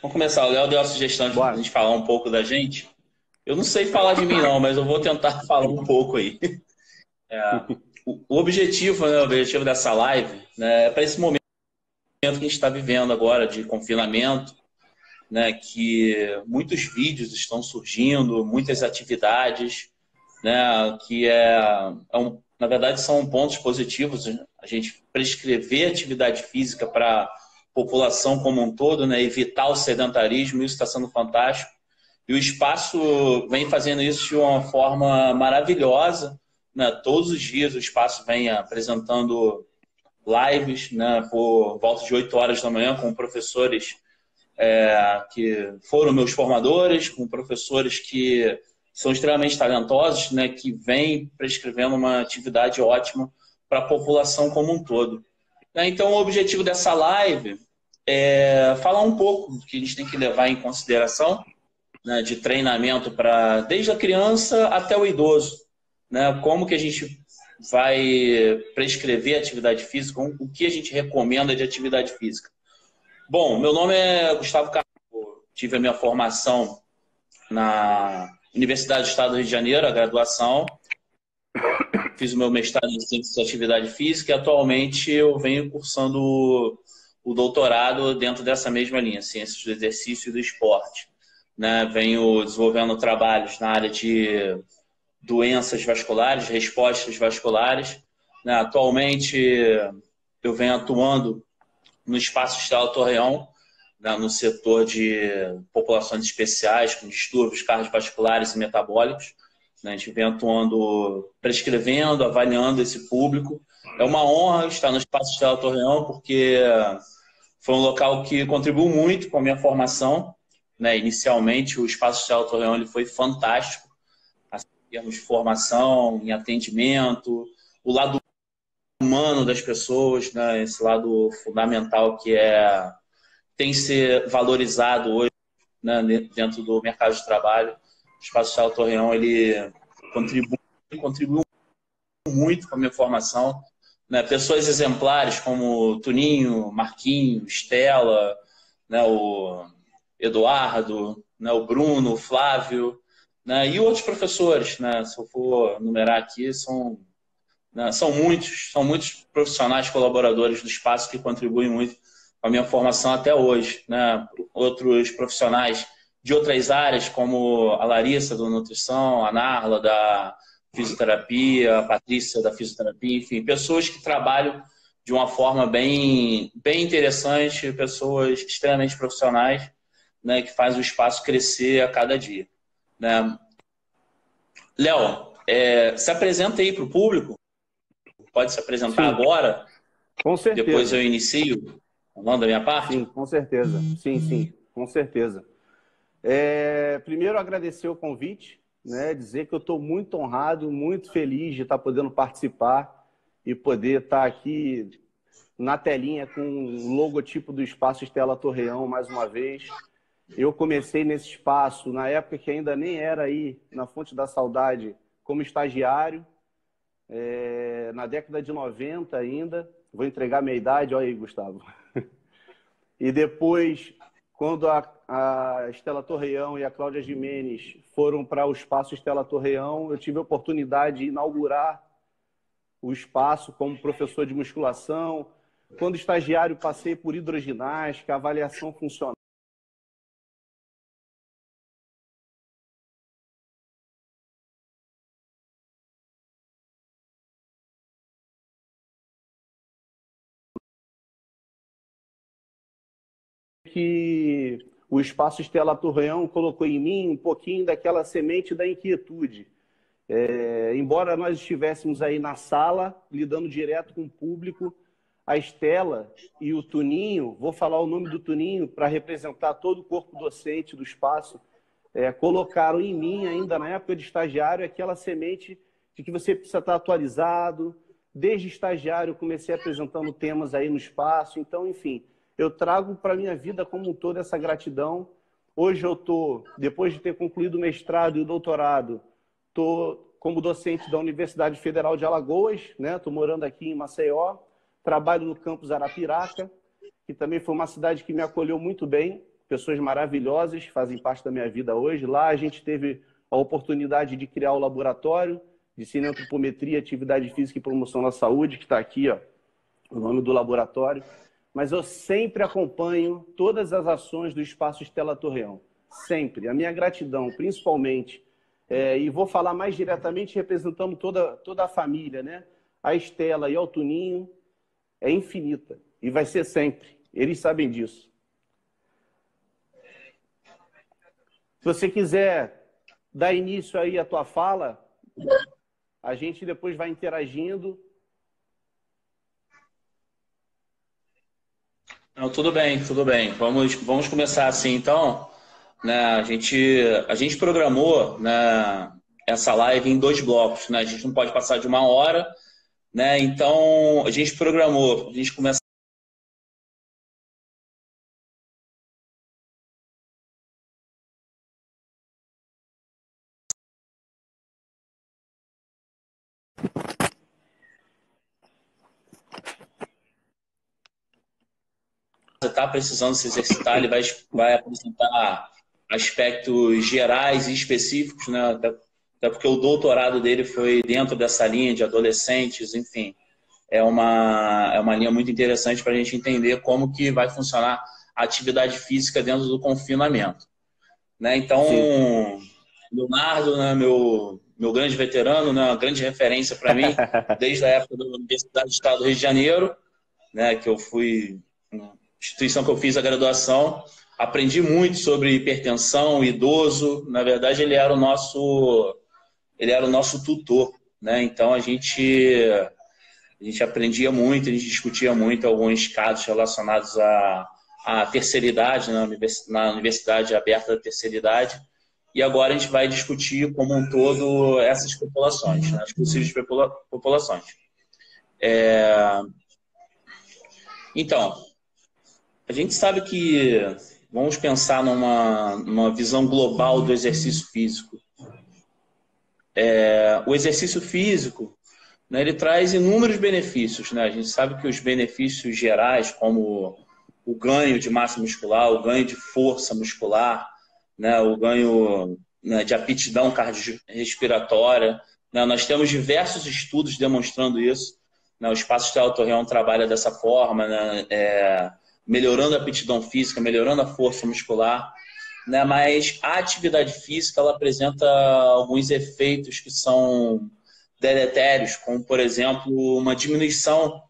Vamos começar. O Léo deu a sugestão de a Bora. gente falar um pouco da gente. Eu não sei falar de mim, não, mas eu vou tentar falar um pouco aí. O objetivo, né, o objetivo dessa live, né, é para esse momento que a gente está vivendo agora de confinamento, né, que muitos vídeos estão surgindo, muitas atividades, né, na verdade são pontos positivos, né, a gente prescrever atividade física para a população como um todo, né, evitar o sedentarismo, isso está sendo fantástico. E o espaço vem fazendo isso de uma forma maravilhosa, né? Todos os dias o espaço vem apresentando lives, né, por volta de 8 horas da manhã com professores que foram meus formadores, com professores que são extremamente talentosos, né, que vêm prescrevendo uma atividade ótima para a população como um todo. Né? Então, o objetivo dessa live é falar um pouco do que a gente tem que levar em consideração, né, de treinamento para desde a criança até o idoso, né? Como que a gente vai prescrever atividade física, o que a gente recomenda de atividade física. Bom, meu nome é Gustavo Carlos, tive a minha formação na Universidade do Estado do Rio de Janeiro, a graduação, fiz o meu mestrado em Ciências da Atividade Física e atualmente eu venho cursando o doutorado dentro dessa mesma linha, Ciências do Exercício e do Esporte. Né? Venho desenvolvendo trabalhos na área de doenças vasculares, respostas vasculares. Né? Atualmente eu venho atuando no Espaço Estela Torreão, né? No setor de populações especiais com distúrbios cardiovasculares e metabólicos. Né? A gente vem atuando, prescrevendo, avaliando esse público. É uma honra estar no Espaço Estela Torreão, porque foi um local que contribuiu muito com a minha formação. Né? Inicialmente, o Espaço Estela Torreão ele foi fantástico, assim, em termos de formação, em atendimento, o lado humano das pessoas, né? Esse lado fundamental que tem que ser valorizado hoje, né? Dentro do mercado de trabalho. O Espaço Estela Torreão ele contribuiu muito com a minha formação. Né? Pessoas exemplares como Tuninho, Marquinho, Estela, né? O Eduardo, né? O Bruno, o Flávio, né? E outros professores, né? Se eu for numerar aqui, né? São muitos profissionais colaboradores do espaço que contribuem muito com a minha formação até hoje. Né? Outros profissionais de outras áreas, como a Larissa, da nutrição, a Narla, da fisioterapia, a Patrícia, da fisioterapia, enfim, pessoas que trabalham de uma forma bem interessante, pessoas extremamente profissionais, né, que fazem o espaço crescer a cada dia. Né? Léo, se apresenta aí para o público, pode se apresentar Sim, agora, com depois eu certeza. inicio falando da minha parte. Sim, com certeza. Sim, sim, com certeza. Primeiro, agradecer o convite, né? Dizer que eu estou muito honrado, muito feliz de estar podendo participar e poder estar aqui na telinha com o logotipo do Espaço Estela Torreão mais uma vez. Eu comecei nesse espaço na época que ainda nem era aí na Fonte da Saudade como estagiário, na década de 90 ainda. Vou entregar minha idade, olha aí, Gustavo. E depois, quando a Estela Torreão e a Cláudia Jimenez foram para o Espaço Estela Torreão, eu tive a oportunidade de inaugurar o espaço como professor de musculação. Quando estagiário, passei por hidroginástica, avaliação funcional. Que o Espaço Estela Torreão colocou em mim um pouquinho daquela semente da inquietude. Embora nós estivéssemos aí na sala, lidando direto com o público, a Estela e o Tuninho, vou falar o nome do Tuninho para representar todo o corpo docente do espaço, colocaram em mim, ainda na época de estagiário, aquela semente de que você precisa estar atualizado. Desde estagiário, eu comecei apresentando temas aí no espaço. Então, enfim, eu trago para a minha vida como um todo essa gratidão. Hoje eu estou, depois de ter concluído o mestrado e o doutorado, estou como docente da Universidade Federal de Alagoas, né? Estou morando aqui em Maceió, trabalho no campus Arapiraca, que também foi uma cidade que me acolheu muito bem, pessoas maravilhosas que fazem parte da minha vida hoje. Lá a gente teve a oportunidade de criar o laboratório de cineantropometria, atividade física e promoção da saúde, que está aqui, ó, o nome do laboratório. Mas eu sempre acompanho todas as ações do Espaço Estela Torreão. Sempre. A minha gratidão, principalmente, e vou falar mais diretamente representando toda a família, né? A Estela e ao Tuninho, é infinita. E vai ser sempre. Eles sabem disso. Se você quiser dar início aí à tua fala, a gente depois vai interagindo. Não, tudo bem, tudo bem. Vamos começar assim, então. Né, a gente programou, né, essa live em 2 blocos, né? A gente não pode passar de 1 hora, né? Então, a gente programou, a gente começa está precisando se exercitar, ele vai apresentar aspectos gerais e específicos, né? Até porque o doutorado dele foi dentro dessa linha de adolescentes, enfim. É uma linha muito interessante para a gente entender como que vai funcionar a atividade física dentro do confinamento. Né? Então, sim, Leonardo, né, meu grande veterano, né, uma grande referência para mim, desde a época da Universidade do Estado do Rio de Janeiro, né, que eu fui, instituição que eu fiz a graduação, aprendi muito sobre hipertensão, idoso. Na verdade, ele era o nosso tutor, né? Então a gente aprendia muito, a gente discutia muito alguns casos relacionados à terceira idade, na Universidade Aberta da Terceira Idade. E agora a gente vai discutir como um todo essas populações, né? As possíveis populações. Então, a gente sabe que vamos pensar numa visão global do exercício físico. O exercício físico, né, ele traz inúmeros benefícios, né? A gente sabe que os benefícios gerais, como o ganho de massa muscular, o ganho de força muscular, né, o ganho, né, de aptidão cardiorrespiratória, né? Nós temos diversos estudos demonstrando isso. Né? O Espaço Estela Torreão trabalha dessa forma, né? Melhorando a aptidão física, melhorando a força muscular. Né? Mas a atividade física ela apresenta alguns efeitos que são deletérios, como, por exemplo, uma diminuição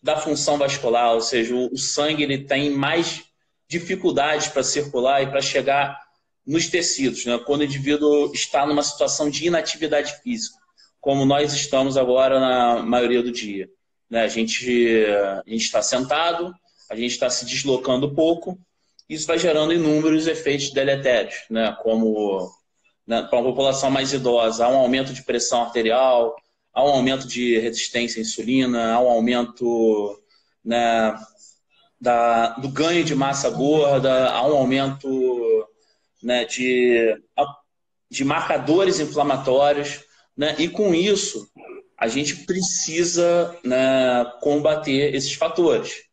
da função vascular, ou seja, o sangue ele tem mais dificuldades para circular e para chegar nos tecidos, né? Quando o indivíduo está numa situação de inatividade física, como nós estamos agora na maioria do dia. Né? A gente está sentado, a gente está se deslocando pouco, isso vai gerando inúmeros efeitos deletérios, né? Como, né, para uma população mais idosa, há um aumento de pressão arterial, há um aumento de resistência à insulina, há um aumento, né, do ganho de massa gorda, há um aumento, né, de marcadores inflamatórios, né? E com isso a gente precisa, né, combater esses fatores.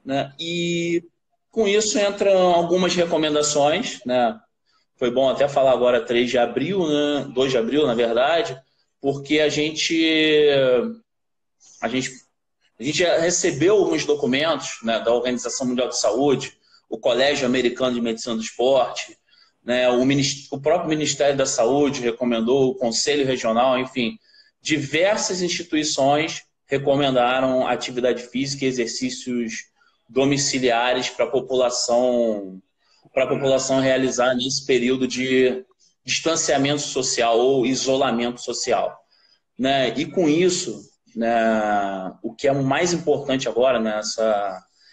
Né? E com isso entram algumas recomendações, né? Foi bom até falar agora 3 de abril, né? 2 de abril, na verdade, porque a gente já recebeu alguns documentos, né, da Organização Mundial de Saúde, o Colégio Americano de Medicina do Esporte, né, o próprio Ministério da Saúde recomendou, o Conselho Regional, enfim, diversas instituições recomendaram atividade física e exercícios domiciliares para a população realizar nesse período de distanciamento social ou isolamento social. Né? E com isso, né, o que é o mais importante agora,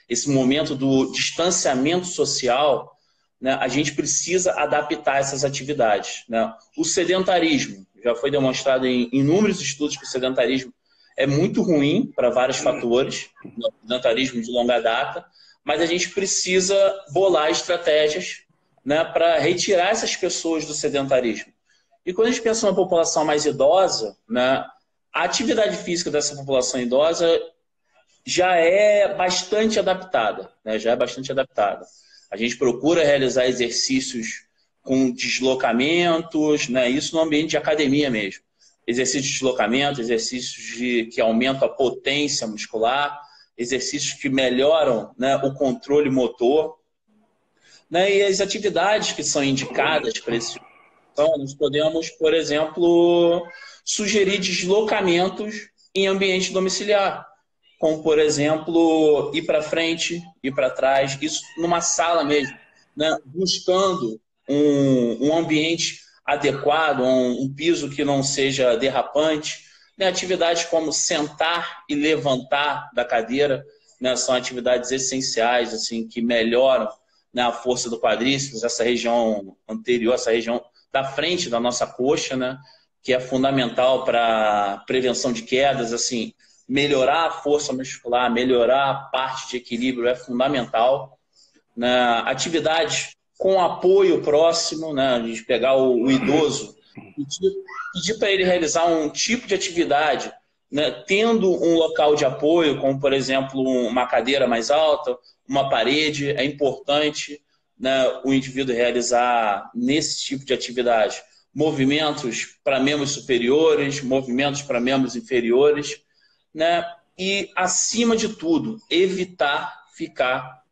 esse momento do distanciamento social, né, a gente precisa adaptar essas atividades. Né? O sedentarismo, já foi demonstrado em inúmeros estudos que o sedentarismo é muito ruim para vários fatores, o sedentarismo de longa data, mas a gente precisa bolar estratégias, né, para retirar essas pessoas do sedentarismo. E quando a gente pensa numa população mais idosa, né, a atividade física dessa população idosa já é bastante adaptada, né, já é bastante adaptada. A gente procura realizar exercícios com deslocamentos, né? Isso no ambiente de academia mesmo. Exercícios de deslocamento, que aumentam a potência muscular, exercícios que melhoram, né, o controle motor, né? E as atividades que são indicadas para esse então, nós podemos, por exemplo, sugerir deslocamentos em ambiente domiciliar, como, por exemplo, ir para frente, ir para trás, isso numa sala mesmo, né? Buscando um ambiente adequado, um piso que não seja derrapante, né? Atividades como sentar e levantar da cadeira, né? São atividades essenciais assim, que melhoram, né, a força do quadríceps, essa região anterior, essa região da frente da nossa coxa, né, que é fundamental para prevenção de quedas, assim, melhorar a força muscular, melhorar a parte de equilíbrio é fundamental, né? Atividades com apoio próximo, né, a gente pegar o idoso, pedir para ele realizar um tipo de atividade, né, tendo um local de apoio, como, por exemplo, uma cadeira mais alta, uma parede, é importante, né, o indivíduo realizar nesse tipo de atividade movimentos para membros superiores, movimentos para membros inferiores, né, e, acima de tudo, evitar ficar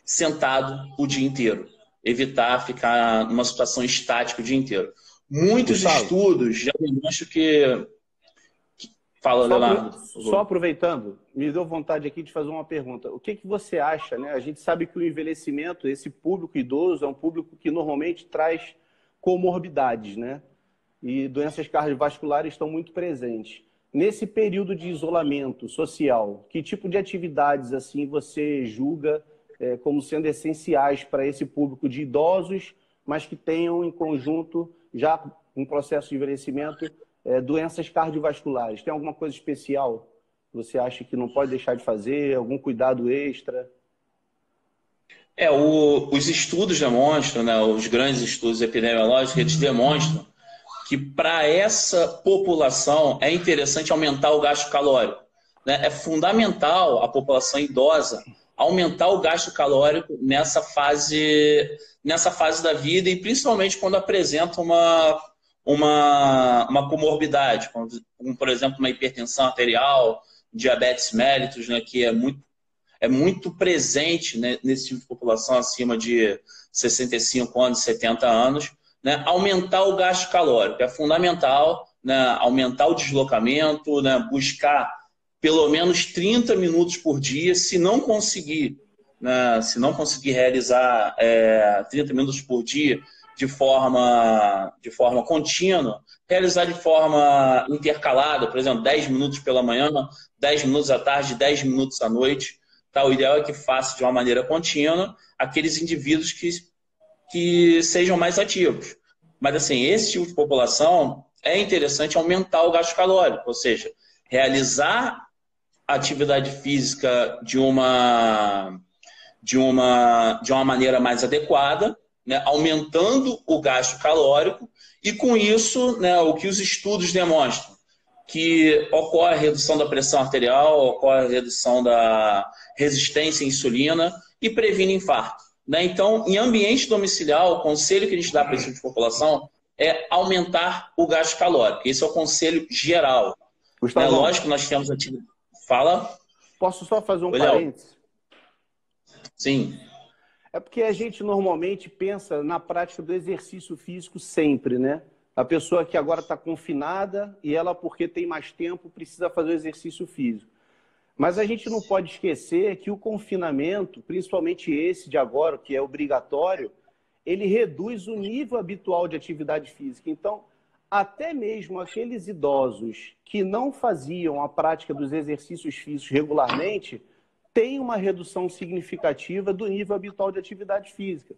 sentado o dia inteiro, evitar ficar numa situação estática o dia inteiro. Muitos Gustavo, estudos já demonstram que... Fala, Leonardo. Só aproveitando, me deu vontade aqui de fazer uma pergunta. O que você acha, né? A gente sabe que o envelhecimento, esse público idoso, é um público que normalmente traz comorbidades, né? E doenças cardiovasculares estão muito presentes. Nesse período de isolamento social, que tipo de atividades assim você julga como sendo essenciais para esse público de idosos, mas que tenham em conjunto já um processo de envelhecimento, doenças cardiovasculares? Tem alguma coisa especial que você acha que não pode deixar de fazer? Algum cuidado extra? Os estudos demonstram, né, os grandes estudos epidemiológicos, eles demonstram que para essa população é interessante aumentar o gasto calórico, né? É fundamental a população idosa aumentar o gasto calórico nessa fase da vida e principalmente quando apresenta uma comorbidade, como, por exemplo, uma hipertensão arterial, diabetes mellitus, né, que é muito presente, né, nesse tipo de população acima de 65 anos, 70 anos, né, aumentar o gasto calórico. É fundamental, né, aumentar o deslocamento, né, buscar pelo menos 30 minutos por dia, se não conseguir realizar 30 minutos por dia de forma contínua, realizar de forma intercalada, por exemplo, 10 minutos pela manhã, 10 minutos à tarde, 10 minutos à noite. Tá? O ideal é que faça de uma maneira contínua aqueles indivíduos que sejam mais ativos. Mas, assim, esse tipo de população é interessante aumentar o gasto calórico, ou seja, realizar a atividade física de uma maneira mais adequada, né, aumentando o gasto calórico, e com isso, né, o que os estudos demonstram, que ocorre a redução da pressão arterial, ocorre a redução da resistência à insulina e previne infarto. Né? Então, em ambiente domiciliar, o conselho que a gente dá para esse tipo de população é aumentar o gasto calórico. Esse é o conselho geral. Né? Lógico que nós temos atividade. Fala. Posso só fazer um parênteses? Sim. É porque a gente normalmente pensa na prática do exercício físico sempre, né? A pessoa que agora está confinada e ela, porque tem mais tempo, precisa fazer o exercício físico. Mas a gente não pode esquecer que o confinamento, principalmente esse de agora, que é obrigatório, ele reduz o nível habitual de atividade física. Então, até mesmo aqueles idosos que não faziam a prática dos exercícios físicos regularmente, têm uma redução significativa do nível habitual de atividade física.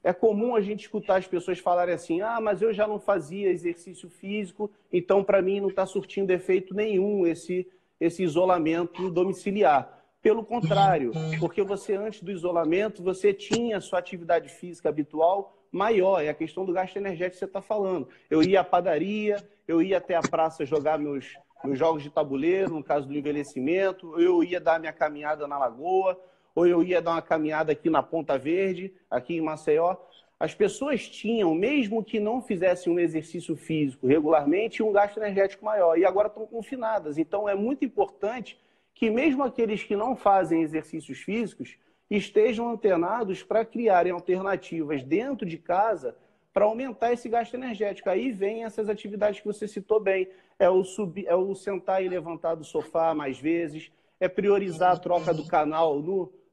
É comum a gente escutar as pessoas falarem assim, mas eu já não fazia exercício físico, então para mim não está surtindo efeito nenhum esse isolamento domiciliar. Pelo contrário, porque você antes do isolamento, você tinha a sua atividade física habitual maior, é a questão do gasto energético que você está falando. Eu ia à padaria, eu ia até a praça jogar meus jogos de tabuleiro, no caso do envelhecimento, eu ia dar minha caminhada na lagoa, ou eu ia dar uma caminhada aqui na Ponta Verde, aqui em Maceió. As pessoas tinham, mesmo que não fizessem um exercício físico regularmente, um gasto energético maior. E agora estão confinadas. Então, é muito importante que mesmo aqueles que não fazem exercícios físicos estejam antenados para criarem alternativas dentro de casa para aumentar esse gasto energético. Aí vem essas atividades que você citou bem. É o sentar e levantar do sofá mais vezes, é priorizar a troca do canal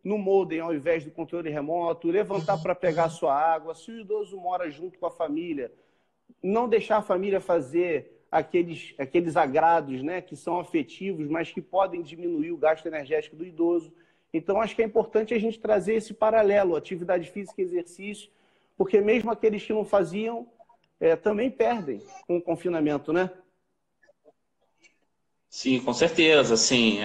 no modem ao invés do controle remoto, levantar para pegar a sua água. Se o idoso mora junto com a família, não deixar a família fazer aqueles agrados, né, que são afetivos, mas que podem diminuir o gasto energético do idoso. Então, acho que é importante a gente trazer esse paralelo, atividade física e exercício, porque mesmo aqueles que não faziam também perdem com o confinamento, né? Sim, com certeza. Assim,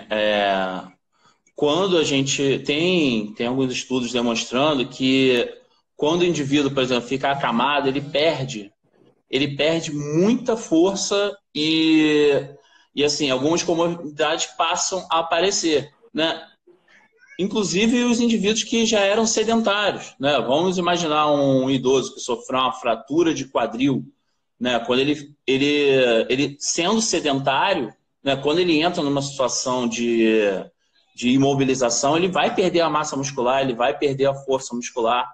quando a gente tem alguns estudos demonstrando que quando o indivíduo, por exemplo, fica acamado, ele perde muita força e assim, algumas comorbidades passam a aparecer, né? Inclusive os indivíduos que já eram sedentários, né? Vamos imaginar um idoso que sofreu uma fratura de quadril, né? Quando ele sendo sedentário, né? Quando ele entra numa situação de imobilização, ele vai perder a massa muscular, ele vai perder a força muscular,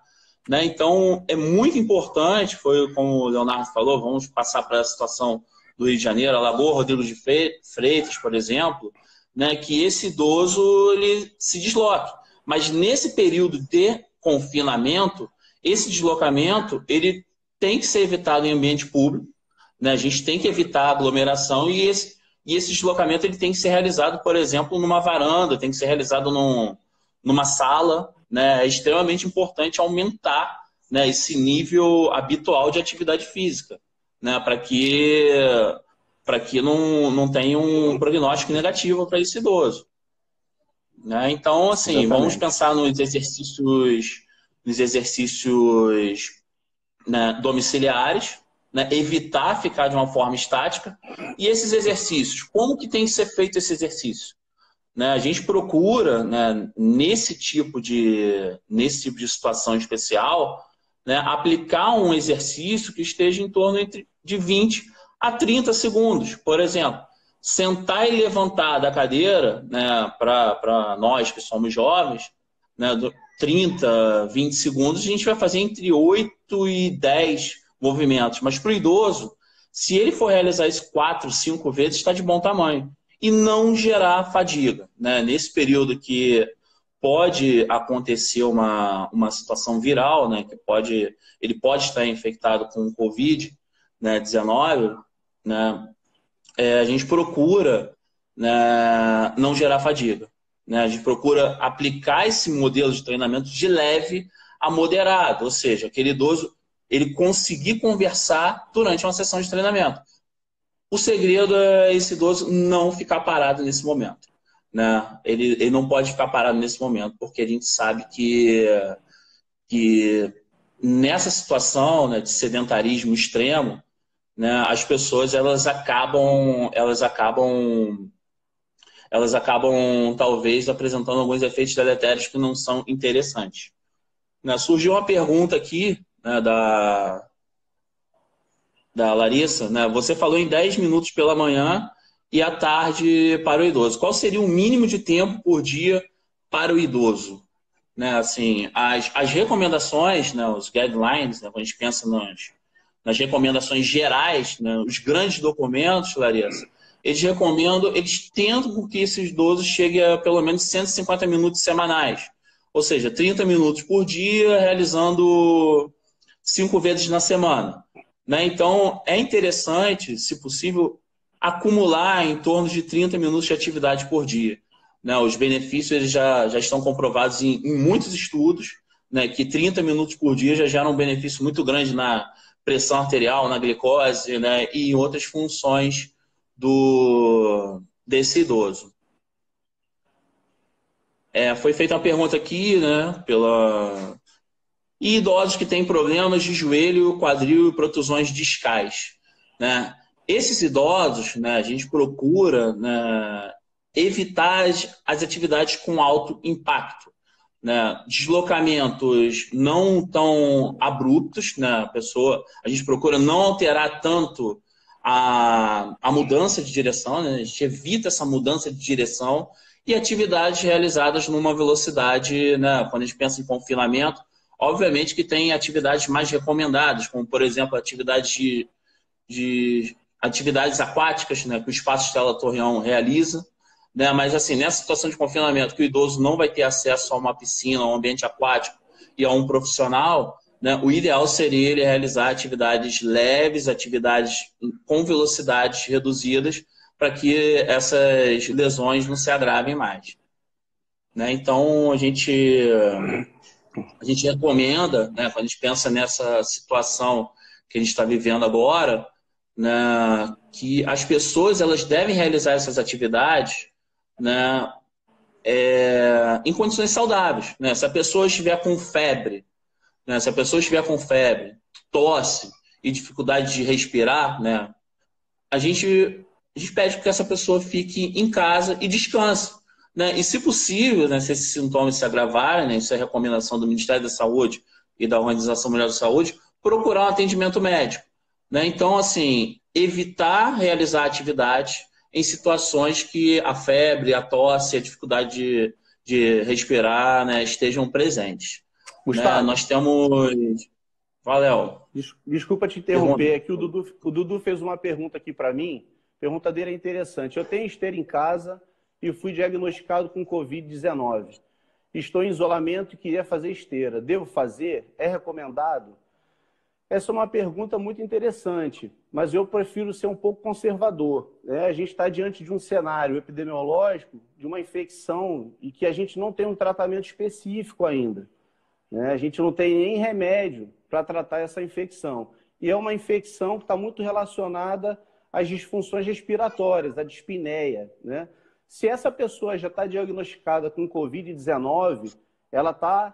né? Então, é muito importante, foi como o Leonardo falou, vamos passar para a situação do Rio de Janeiro, a Lagoa Rodrigo de Freitas, por exemplo, né, que esse idoso ele se desloque. Mas nesse período de confinamento, esse deslocamento ele tem que ser evitado em ambiente público, né? A gente tem que evitar a aglomeração e esse deslocamento ele tem que ser realizado, por exemplo, numa varanda, tem que ser realizado numa sala, né? É extremamente importante aumentar, né, esse nível habitual de atividade física, né, para que não tenha um prognóstico negativo para esse idoso. Né? Então, assim, vamos Exatamente. pensar nos exercícios, né, domiciliares, né, evitar ficar de uma forma estática. E esses exercícios, como que tem que ser feito esse exercício? Né, a gente procura, né, nesse tipo de situação especial, né, aplicar um exercício que esteja em torno de 20 a 30 segundos. Por exemplo, sentar e levantar da cadeira, né, para nós que somos jovens, né, 30, 20 segundos, a gente vai fazer entre 8 e 10 movimentos. Mas para o idoso, se ele for realizar isso 4, 5 vezes, está de bom tamanho. E não gerar fadiga, né? Nesse período que pode acontecer uma situação viral, né? Ele pode estar infectado com o Covid, né, 19, né? A gente procura, né, não gerar fadiga, né? A gente procura aplicar esse modelo de treinamento de leve a moderado, ou seja, aquele idoso ele conseguir conversar durante uma sessão de treinamento. O segredo é esse idoso não ficar parado nesse momento, né? Ele não pode ficar parado nesse momento, porque a gente sabe que nessa situação, né, de sedentarismo extremo, né, as pessoas elas acabam talvez apresentando alguns efeitos deletérios que não são interessantes. Né? Surgiu uma pergunta aqui, né, da Larissa, né? Você falou em 10 minutos pela manhã e à tarde para o idoso. Qual seria o mínimo de tempo por dia para o idoso? Né? Assim, as recomendações, né, os guidelines, né, quando a gente pensa nas recomendações gerais, né, os grandes documentos, Larissa, eles tentam que esses idosos cheguem a pelo menos 150 minutos semanais. Ou seja, 30 minutos por dia, realizando 5 vezes na semana. Né? Então, é interessante, se possível, acumular em torno de 30 minutos de atividade por dia. Né? Os benefícios eles já estão comprovados em muitos estudos, né, que 30 minutos por dia já geram um benefício muito grande na pressão arterial, na glicose, né, e em outras funções desse idoso. Foi feita uma pergunta aqui, né, E idosos que têm problemas de joelho, quadril e protusões discais, né? Esses idosos, né, a gente procura, né, evitar as atividades com alto impacto, né? Deslocamentos não tão abruptos, né? A gente procura não alterar tanto a mudança de direção, né? A gente evita essa mudança de direção e atividades realizadas numa velocidade, né? Quando a gente pensa em confinamento, obviamente que tem atividades mais recomendadas, como, por exemplo, de atividades aquáticas, né? Que o Espaço Stella Torreão realiza, né? Mas, assim, nessa situação de confinamento, que o idoso não vai ter acesso a uma piscina, a um ambiente aquático e a um profissional, né? O ideal seria ele realizar atividades leves, atividades com velocidades reduzidas, para que essas lesões não se agravem mais, né? Então, a gente recomenda, né? Quando a gente pensa nessa situação que a gente está vivendo agora, né? Que as pessoas elas devem realizar essas atividades, né, em condições saudáveis, né? Se a pessoa estiver com febre, né? Se a pessoa estiver com febre, tosse e dificuldade de respirar, né? A gente pede que essa pessoa fique em casa e descanse, né? E, se possível, né, se esses sintomas se agravarem, né, isso é recomendação do Ministério da Saúde e da Organização Mundial da Saúde, procurar um atendimento médico, né? Então, assim, evitar realizar atividades em situações que a febre, a tosse, a dificuldade de respirar, né, estejam presentes. Né? Gustavo, Nós temos... Valeu. Desculpa te interromper, é que o Dudu fez uma pergunta aqui para mim. A pergunta dele é interessante. Eu tenho esteira em casa e fui diagnosticado com Covid-19. Estou em isolamento e queria fazer esteira. Devo fazer? É recomendado? Essa é uma pergunta muito interessante, mas eu prefiro ser um pouco conservador, né? A gente está diante de um cenário epidemiológico, de uma infecção, e que a gente não tem um tratamento específico ainda, né? A gente não tem nem remédio para tratar essa infecção. E é uma infecção que está muito relacionada às disfunções respiratórias, à dispneia, né? Se essa pessoa já está diagnosticada com Covid-19, ela está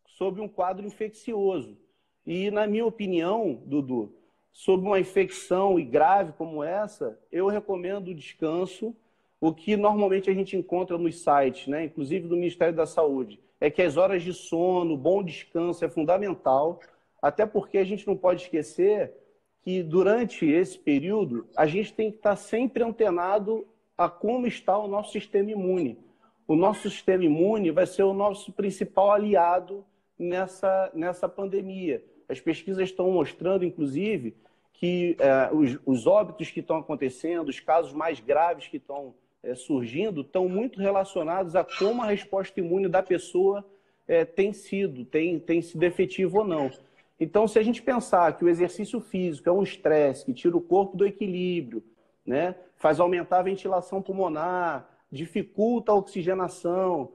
sob um quadro infeccioso. E, na minha opinião, Dudu, sob uma infecção e grave como essa, eu recomendo o descanso. O que normalmente a gente encontra nos sites, né, inclusive do Ministério da Saúde, é que as horas de sono, bom descanso é fundamental, até porque a gente não pode esquecer que durante esse período a gente tem que estar sempre antenado a como está o nosso sistema imune. O nosso sistema imune vai ser o nosso principal aliado nessa pandemia. As pesquisas estão mostrando, inclusive, que os óbitos que estão acontecendo, os casos mais graves que estão surgindo, estão muito relacionados a como a resposta imune da pessoa tem sido efetiva ou não. Então, se a gente pensar que o exercício físico é um estresse que tira o corpo do equilíbrio, né, faz aumentar a ventilação pulmonar, dificulta a oxigenação,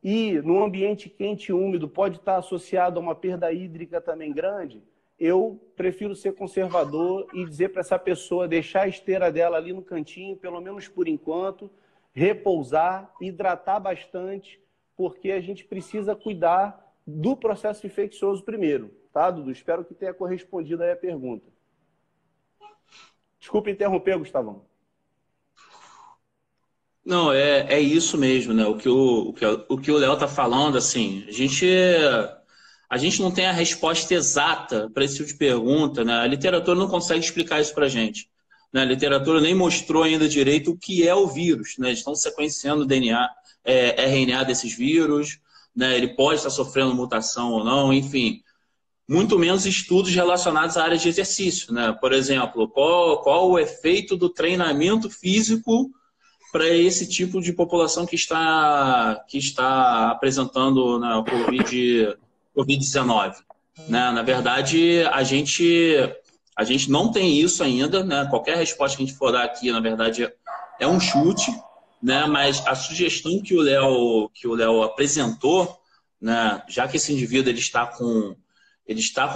e num ambiente quente e úmido pode estar associado a uma perda hídrica também grande, eu prefiro ser conservador e dizer para essa pessoa deixar a esteira dela ali no cantinho, pelo menos por enquanto, repousar, hidratar bastante, porque a gente precisa cuidar do processo infeccioso primeiro, tá, Dudu? Espero que tenha correspondido aí a pergunta. Desculpa interromper, Gustavão. Não, é isso mesmo, né? O que o Léo está falando, assim, a gente não tem a resposta exata para esse tipo de pergunta, né? A literatura não consegue explicar isso para a gente, né? A literatura nem mostrou ainda direito o que é o vírus, né? Eles estão sequenciando o DNA, RNA desses vírus, né? Ele pode estar sofrendo mutação ou não, enfim. Muito menos estudos relacionados à área de exercício, né? Por exemplo, qual o efeito do treinamento físico para esse tipo de população que está apresentando, né, o Covid-19. Né? Na verdade, a gente não tem isso ainda, né? Qualquer resposta que a gente for dar aqui, na verdade, é um chute, né? Mas a sugestão que o Léo apresentou, né, já que esse indivíduo ele está com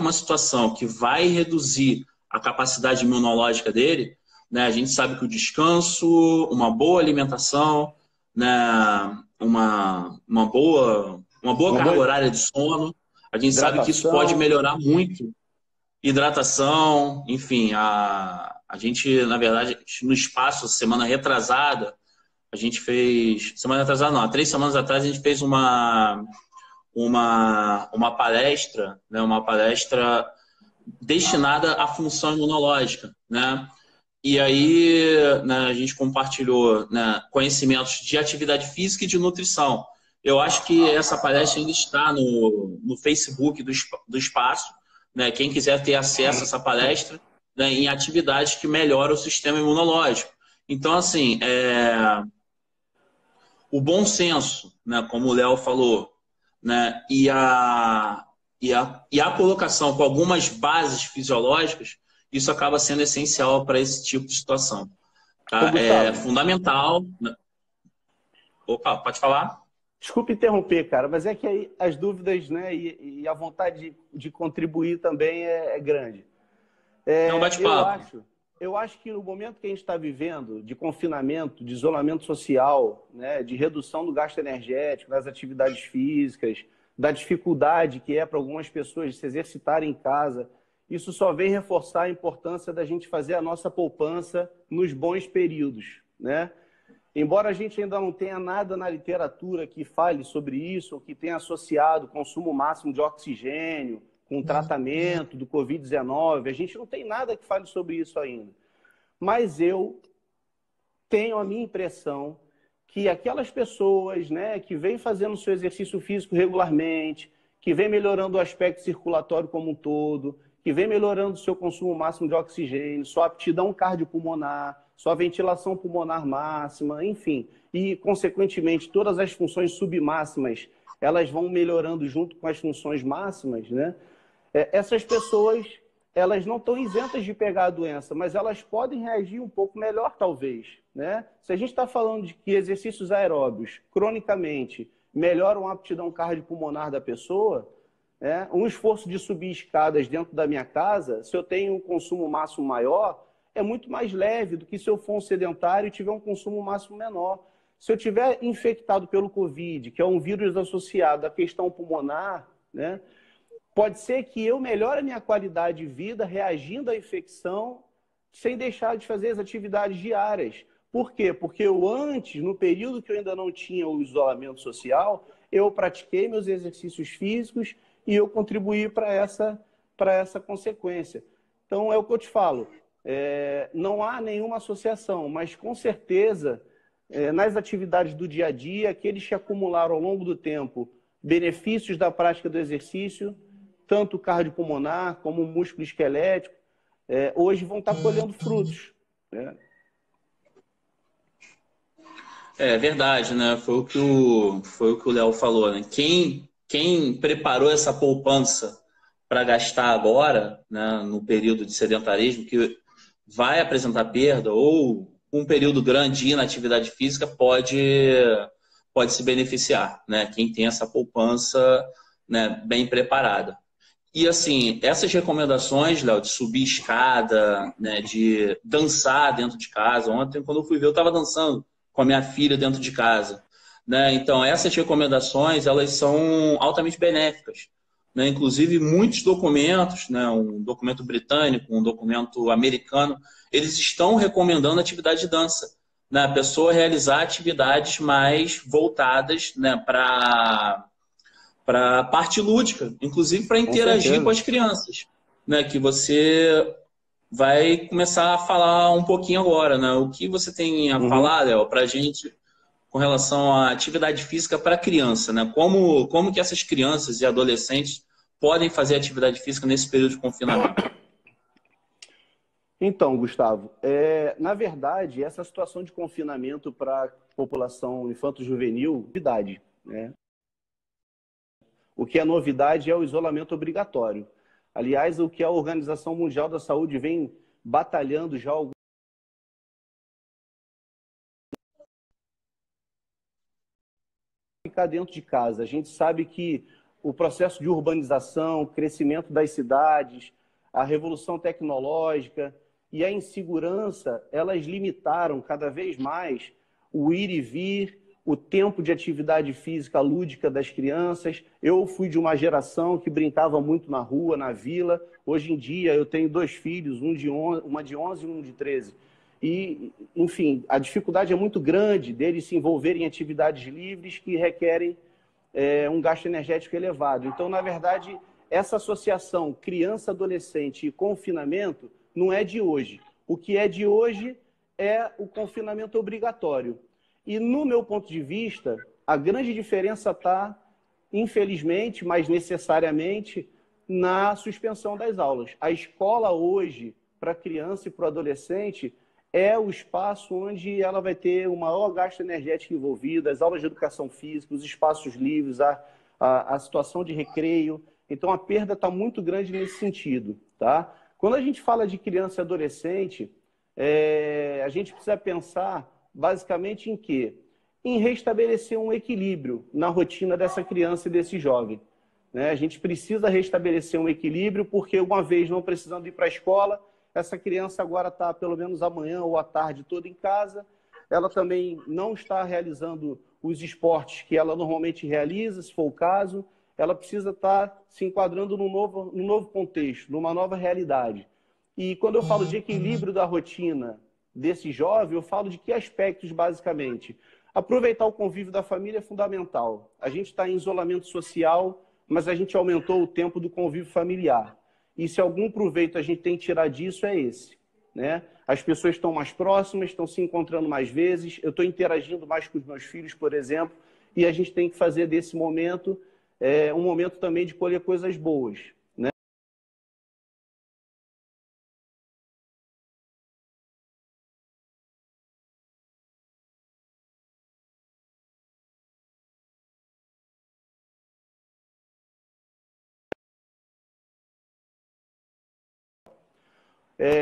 uma situação que vai reduzir a capacidade imunológica dele, né? A gente sabe que o descanso, uma boa alimentação, né? uma boa carga horária de sono, a gente sabe que isso pode melhorar muito. Hidratação, enfim, a gente, na verdade, no espaço, semana retrasada, a gente fez... Semana retrasada não, há 3 semanas atrás a gente fez uma uma palestra, né, uma palestra destinada à função imunológica, né? E aí, né, a gente compartilhou, né, conhecimentos de atividade física e de nutrição. Eu acho que essa palestra ainda está no Facebook do espaço, né? Quem quiser ter acesso a essa palestra, né, em atividades que melhoram o sistema imunológico. Então, assim, o bom senso, né, como o Léo falou, né, e a colocação com algumas bases fisiológicas, isso acaba sendo essencial para esse tipo de situação. Tá? É fundamental. Opa, pode falar? Desculpe interromper, cara, mas é que aí as dúvidas, né, e a vontade de contribuir também é grande. Não, bate-papo. Eu acho que no momento que a gente está vivendo de confinamento, de isolamento social, né, de redução do gasto energético, das atividades físicas, da dificuldade que é para algumas pessoas de se exercitarem em casa, isso só vem reforçar a importância da gente fazer a nossa poupança nos bons períodos, né? Embora a gente ainda não tenha nada na literatura que fale sobre isso, ou que tenha associado o consumo máximo de oxigênio com o tratamento do Covid-19, a gente não tem nada que fale sobre isso ainda. Mas eu tenho a minha impressão que aquelas pessoas, né, que vêm fazendo seu exercício físico regularmente, que vêm melhorando o aspecto circulatório como um todo, que vem melhorando o seu consumo máximo de oxigênio, sua aptidão cardiopulmonar, sua ventilação pulmonar máxima, enfim, e, consequentemente, todas as funções submáximas, elas vão melhorando junto com as funções máximas, né? Essas pessoas, elas não estão isentas de pegar a doença, mas elas podem reagir um pouco melhor, talvez, né? Se a gente está falando de que exercícios aeróbios, cronicamente, melhoram a aptidão cardiopulmonar da pessoa, um esforço de subir escadas dentro da minha casa, se eu tenho um consumo máximo maior, é muito mais leve do que se eu for um sedentário e tiver um consumo máximo menor. Se eu tiver infectado pelo Covid, que é um vírus associado à questão pulmonar, né, pode ser que eu melhore a minha qualidade de vida reagindo à infecção sem deixar de fazer as atividades diárias. Por quê? Porque eu antes, no período que eu ainda não tinha o isolamento social, eu pratiquei meus exercícios físicos e eu contribuí para essa consequência. Então, é o que eu te falo. Não há nenhuma associação, mas com certeza, nas atividades do dia a dia, aqueles que acumularam ao longo do tempo benefícios da prática do exercício, tanto cardiopulmonar como músculo esquelético, hoje vão estar colhendo frutos. Né? É verdade, né? Foi o que o Léo falou, né? Quem preparou essa poupança para gastar agora, né, no período de sedentarismo, que vai apresentar perda, ou um período grande de inatividade física, pode se beneficiar, né? Quem tem essa poupança, né, bem preparada. E assim, essas recomendações, Léo, de subir escada, né, de dançar dentro de casa. Ontem, quando eu fui ver, eu estava dançando com a minha filha dentro de casa. Né? Então, essas recomendações, elas são altamente benéficas. Né? Inclusive, muitos documentos, né, um documento britânico, um documento americano, eles estão recomendando atividade de dança. Né? A pessoa realizar atividades mais voltadas, né, para a parte lúdica, inclusive para interagir com as crianças. Né? Que você vai começar a falar um pouquinho agora. Né? O que você tem a falar, Léo, para a gente com relação à atividade física para criança, né? Como que essas crianças e adolescentes podem fazer atividade física nesse período de confinamento? Então, Gustavo, na verdade, essa situação de confinamento para a população infanto-juvenil é novidade, né? O que é novidade é o isolamento obrigatório. Aliás, o que a Organização Mundial da Saúde vem batalhando já há algum ficar dentro de casa. A gente sabe que o processo de urbanização, o crescimento das cidades, a revolução tecnológica e a insegurança, elas limitaram cada vez mais o ir e vir, o tempo de atividade física lúdica das crianças. Eu fui de uma geração que brincava muito na rua, na vila. Hoje em dia eu tenho 2 filhos, uma de 11 e um de 13. E, enfim, a dificuldade é muito grande deles se envolverem em atividades livres que requerem um gasto energético elevado. Então, na verdade, essa associação criança, adolescente e confinamento não é de hoje. O que é de hoje é o confinamento obrigatório. E, no meu ponto de vista, a grande diferença está, infelizmente, mas necessariamente, na suspensão das aulas. A escola hoje, para a criança e para o adolescente, é o espaço onde ela vai ter o maior gasto energético envolvido, as aulas de educação física, os espaços livres, a situação de recreio. Então, a perda está muito grande nesse sentido. Tá? Quando a gente fala de criança e adolescente, a gente precisa pensar basicamente em quê? Em restabelecer um equilíbrio na rotina dessa criança e desse jovem. Né? A gente precisa restabelecer um equilíbrio porque, uma vez não precisando ir para a escola, essa criança agora está, pelo menos amanhã ou à tarde, toda em casa. Ela também não está realizando os esportes que ela normalmente realiza, se for o caso. Ela precisa estar se enquadrando num novo contexto, numa nova realidade. E quando eu falo de equilíbrio da rotina desse jovem, eu falo de que aspectos, basicamente? Aproveitar o convívio da família é fundamental. A gente está em isolamento social, mas a gente aumentou o tempo do convívio familiar. E se algum proveito a gente tem que tirar disso, é esse. Né? As pessoas estão mais próximas, estão se encontrando mais vezes, eu estou interagindo mais com os meus filhos, por exemplo, e a gente tem que fazer desse momento um momento também de colher coisas boas. Né?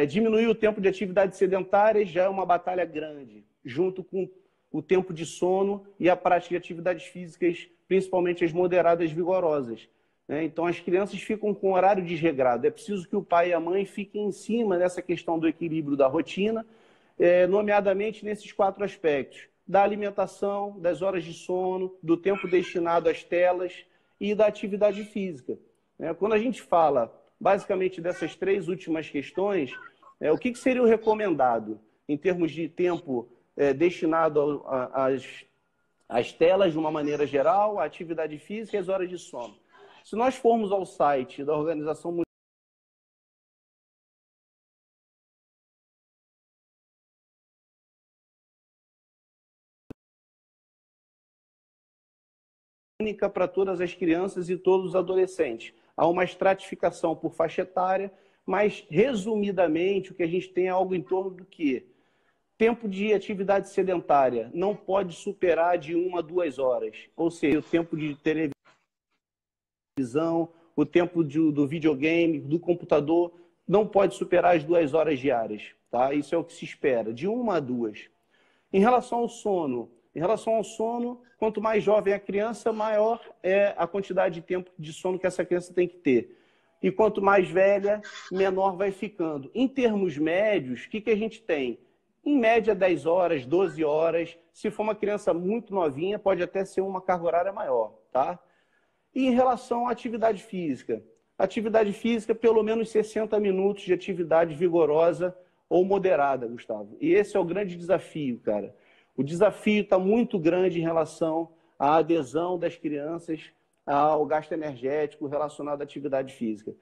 Diminuir o tempo de atividades sedentárias já é uma batalha grande, junto com o tempo de sono e a prática de atividades físicas, principalmente as moderadas vigorosas. Né? Então, as crianças ficam com horário desregrado. É preciso que o pai e a mãe fiquem em cima dessa questão do equilíbrio da rotina, nomeadamente nesses 4 aspectos: da alimentação, das horas de sono, do tempo destinado às telas e da atividade física. Né? Quando a gente fala basicamente dessas 3 últimas questões, o que seria o recomendado em termos de tempo destinado às telas de uma maneira geral, à atividade física e às horas de sono? Se nós formos ao site da Organização Única para todas as crianças e todos os adolescentes, há uma estratificação por faixa etária, mas, resumidamente, o que a gente tem é algo em torno do quê? Tempo de atividade sedentária não pode superar de 1 a 2 horas. Ou seja, o tempo de televisão, o tempo do videogame, do computador, não pode superar as 2 horas diárias. Tá? Isso é o que se espera, de 1 a 2. Em relação ao sono, quanto mais jovem a criança, maior é a quantidade de tempo de sono que essa criança tem que ter. E quanto mais velha, menor vai ficando. Em termos médios, o que a gente tem? Em média, 10 horas, 12 horas. Se for uma criança muito novinha, pode até ser uma carga horária maior. Tá? E em relação à atividade física, pelo menos 60 minutos de atividade vigorosa ou moderada, Gustavo. E esse é o grande desafio, cara. O desafio está muito grande em relação à adesão das crianças ao gasto energético relacionado à atividade física.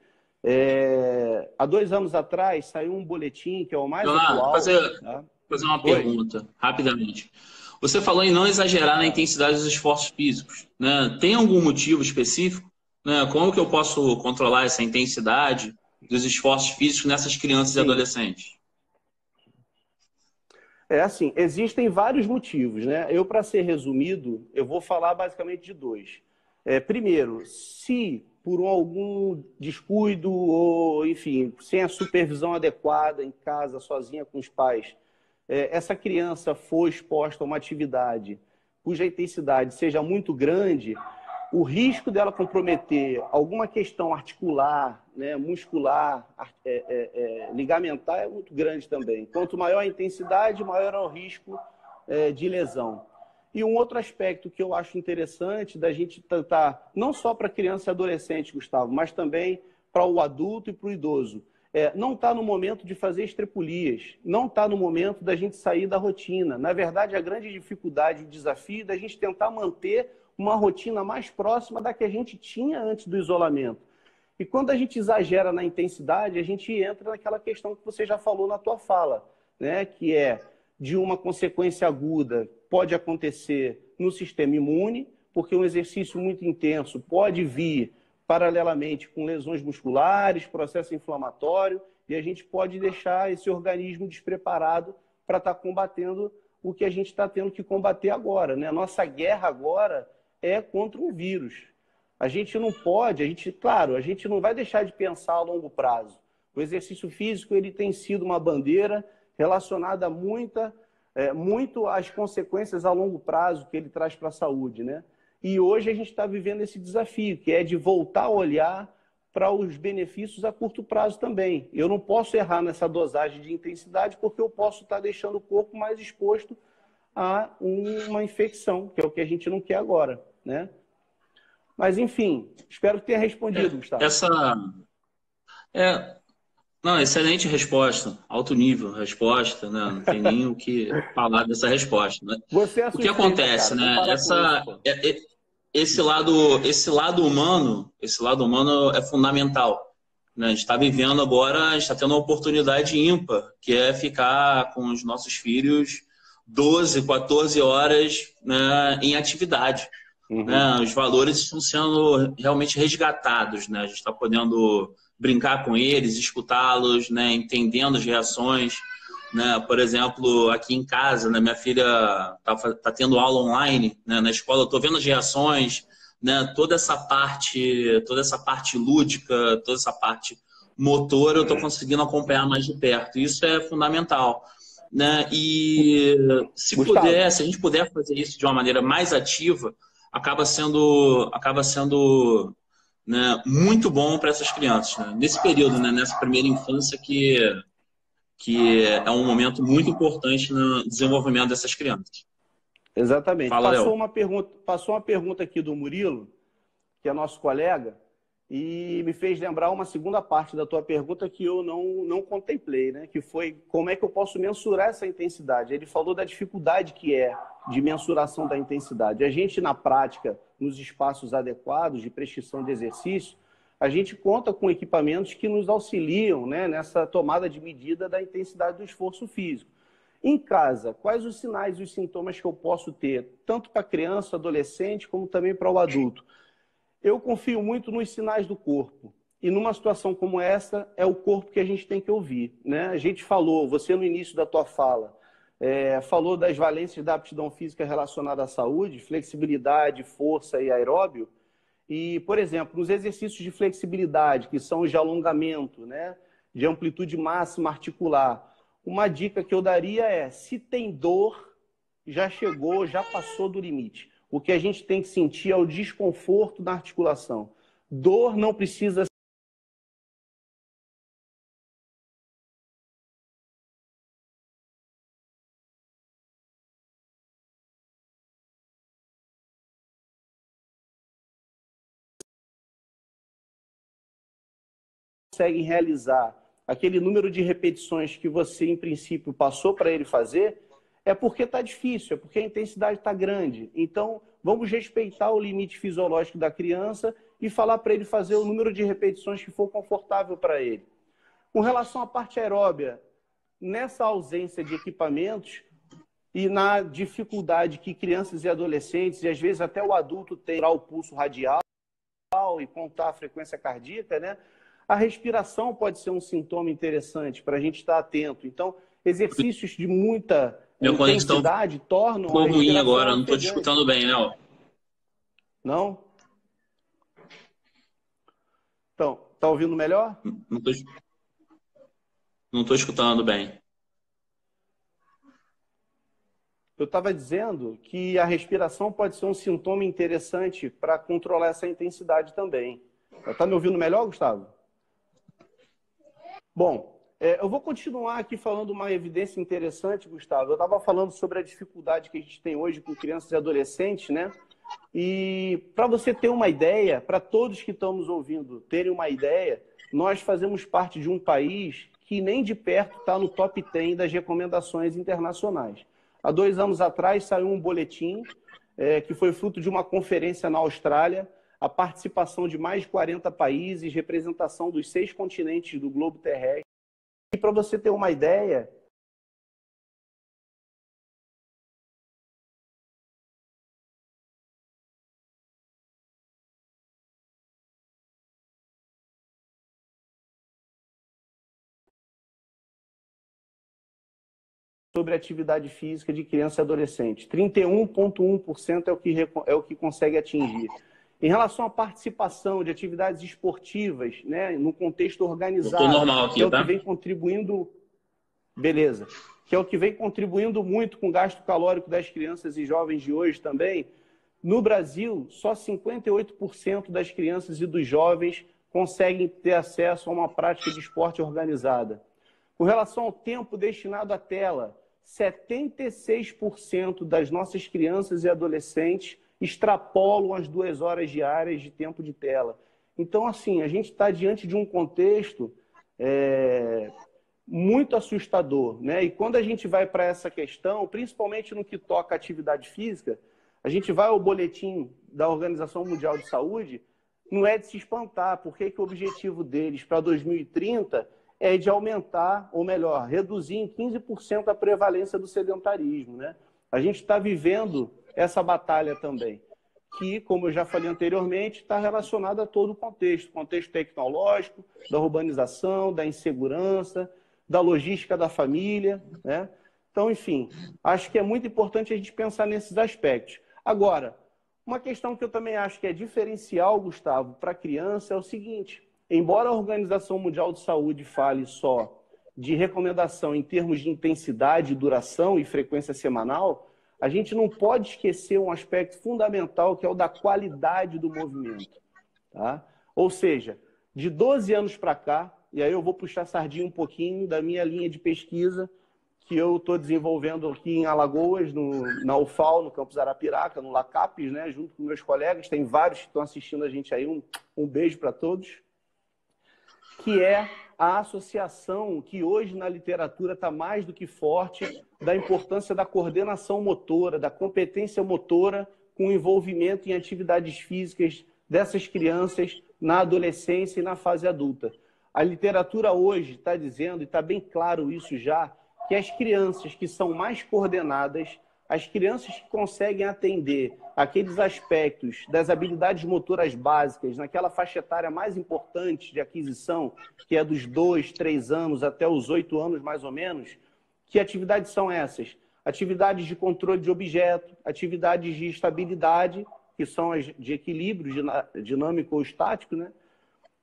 Há 2 anos atrás, saiu um boletim, que é o mais atual. Fazer uma pergunta, rapidamente. Você falou em não exagerar na intensidade dos esforços físicos. Né? Tem algum motivo específico? Né? Como que eu posso controlar essa intensidade dos esforços físicos nessas crianças e adolescentes? Assim, existem vários motivos, né? Eu, para ser resumido, eu vou falar basicamente de 2. Primeiro, se por algum descuido ou, enfim, sem a supervisão adequada em casa, sozinha com os pais, essa criança for exposta a uma atividade cuja intensidade seja muito grande, o risco dela comprometer alguma questão articular, né, muscular, ligamentar é muito grande também. Quanto maior a intensidade, maior é o risco de lesão. E um outro aspecto que eu acho interessante da gente tratar, não só para criança e adolescente, Gustavo, mas também para o adulto e para o idoso. Não está no momento de fazer estrepulias, não está no momento da gente sair da rotina. Na verdade, a grande dificuldade, o desafio da gente tentar manter uma rotina mais próxima da que a gente tinha antes do isolamento. E quando a gente exagera na intensidade, a gente entra naquela questão que você já falou na tua fala, né? Que é de uma consequência aguda, pode acontecer no sistema imune, porque um exercício muito intenso pode vir paralelamente com lesões musculares, processo inflamatório, e a gente pode deixar esse organismo despreparado para estar combatendo o que a gente está tendo que combater agora, né? Nossa guerra agora é contra um vírus. A gente não pode, claro, a gente não vai deixar de pensar a longo prazo. O exercício físico ele tem sido uma bandeira relacionada muito às consequências a longo prazo que ele traz para a saúde, né? E hoje a gente está vivendo esse desafio, que é de voltar a olhar para os benefícios a curto prazo também. Eu não posso errar nessa dosagem de intensidade porque eu posso estar deixando o corpo mais exposto a uma infecção, que é o que a gente não quer agora, né? Mas, enfim, espero que tenha respondido, Gustavo. Não, excelente resposta, alto nível resposta, né? Não tem nem o que falar dessa resposta, né? Você é o que acontece, cara, né? Esse lado humano é fundamental, né? A gente está vivendo agora, a gente está tendo uma oportunidade ímpar, que é ficar com os nossos filhos 12, 14 horas, né, em atividade. Né? Os valores estão sendo realmente resgatados, né? A gente está podendo brincar com eles, escutá-los, né? Entendendo as reações. Né? Por exemplo, aqui em casa, né? Minha filha tá tendo aula online, né? Na escola, eu estou vendo as reações, né? Toda essa parte lúdica, toda essa parte motora, eu estou conseguindo acompanhar mais de perto. Isso é fundamental. Né? E se a gente puder fazer isso de uma maneira mais ativa, acaba sendo né, muito bom para essas crianças, né? Nesse período, né, nessa primeira infância, que é um momento muito importante no desenvolvimento dessas crianças. Exatamente. Fala, Passou uma pergunta aqui do Murilo, que é nosso colega, e me fez lembrar uma segunda parte da tua pergunta que eu não contemplei, né? Que foi como é que eu posso mensurar essa intensidade. Ele falou da dificuldade que é de mensuração da intensidade. A gente, na prática, nos espaços adequados de prescrição de exercício, a gente conta com equipamentos que nos auxiliam, né, nessa tomada de medida da intensidade do esforço físico. Em casa, quais os sinais e os sintomas que eu posso ter, tanto para a criança, adolescente, como também para o adulto? Eu confio muito nos sinais do corpo. E numa situação como essa, é o corpo que a gente tem que ouvir, né? A gente falou, você no início da tua fala, falou das valências da aptidão física relacionada à saúde, flexibilidade, força e aeróbio. E, por exemplo, nos exercícios de flexibilidade, que são os de alongamento, né? De amplitude máxima articular, uma dica que eu daria é, se tem dor, já chegou, já passou do limite. O que a gente tem que sentir é o desconforto na articulação. Dor não precisa consegue realizar aquele número de repetições que você, em princípio, passou para ele fazer, é porque está difícil, é porque a intensidade está grande. Então, vamos respeitar o limite fisiológico da criança e falar para ele fazer o número de repetições que for confortável para ele. Com relação à parte aeróbia, nessa ausência de equipamentos e na dificuldade que crianças e adolescentes, e às vezes até o adulto tem o pulso radial e contar a frequência cardíaca, né? A respiração pode ser um sintoma interessante para a gente estar atento. Então, exercícios de muita intensidade tornam a respiração ruim agora, não estou te escutando bem, Léo. Não? Então, tá ouvindo melhor? Não estou escutando bem. Eu estava dizendo que a respiração pode ser um sintoma interessante para controlar essa intensidade também. Está me ouvindo melhor, Gustavo? Bom, eu vou continuar aqui falando uma evidência interessante, Gustavo. Eu estava falando sobre a dificuldade que a gente tem hoje com crianças e adolescentes, né? E para você ter uma ideia, para todos que estão nos ouvindo terem uma ideia, nós fazemos parte de um país que nem de perto está no top 10 das recomendações internacionais. Há 2 anos atrás saiu um boletim que foi fruto de uma conferência na Austrália, a participação de mais de 40 países, representação dos 6 continentes do globo terrestre. E para você ter uma ideia, sobre atividade física de criança e adolescente. 31,1% é o que consegue atingir. Em relação à participação de atividades esportivas, né, no contexto organizado, normal aqui, que é o tá? que vem contribuindo, beleza, que é o que vem contribuindo muito com o gasto calórico das crianças e jovens de hoje também. No Brasil, só 58% das crianças e dos jovens conseguem ter acesso a uma prática de esporte organizada. Com relação ao tempo destinado à tela, 76% das nossas crianças e adolescentes extrapolam as 2 horas diárias de tempo de tela. Então, assim, a gente está diante de um contexto muito assustador, né? E quando a gente vai para essa questão, principalmente no que toca à atividade física, a gente vai ao boletim da Organização Mundial de Saúde, não é de se espantar, porque o objetivo deles para 2030 é de aumentar, ou melhor, reduzir em 15% a prevalência do sedentarismo, né? A gente está vivendo essa batalha também, que, como eu já falei anteriormente, está relacionada a todo o contexto tecnológico, da urbanização, da insegurança, da logística da família, né? Então, enfim, acho que é muito importante a gente pensar nesses aspectos. Agora, uma questão que eu também acho que é diferencial, Gustavo, para a criança é o seguinte: embora a Organização Mundial de Saúde fale só de recomendação em termos de intensidade, duração e frequência semanal, a gente não pode esquecer um aspecto fundamental, que é o da qualidade do movimento. Tá? Ou seja, de 12 anos para cá, e aí eu vou puxar a sardinha um pouquinho da minha linha de pesquisa, que eu estou desenvolvendo aqui em Alagoas, na UFAL, no campus Arapiraca, no LACAPES, né, junto com meus colegas. Tem vários que estão assistindo a gente aí, um beijo para todos. Que é a associação que hoje na literatura está mais do que forte da importância da coordenação motora, da competência motora com envolvimento em atividades físicas dessas crianças na adolescência e na fase adulta. A literatura hoje está dizendo, e está bem claro isso já, que as crianças que são mais coordenadas, as crianças que conseguem atender aqueles aspectos das habilidades motoras básicas naquela faixa etária mais importante de aquisição, que é dos 2, 3 anos até os 8 anos mais ou menos, que atividades são essas? Atividades de controle de objeto, atividades de estabilidade, que são as de equilíbrio dinâmico ou estático, né?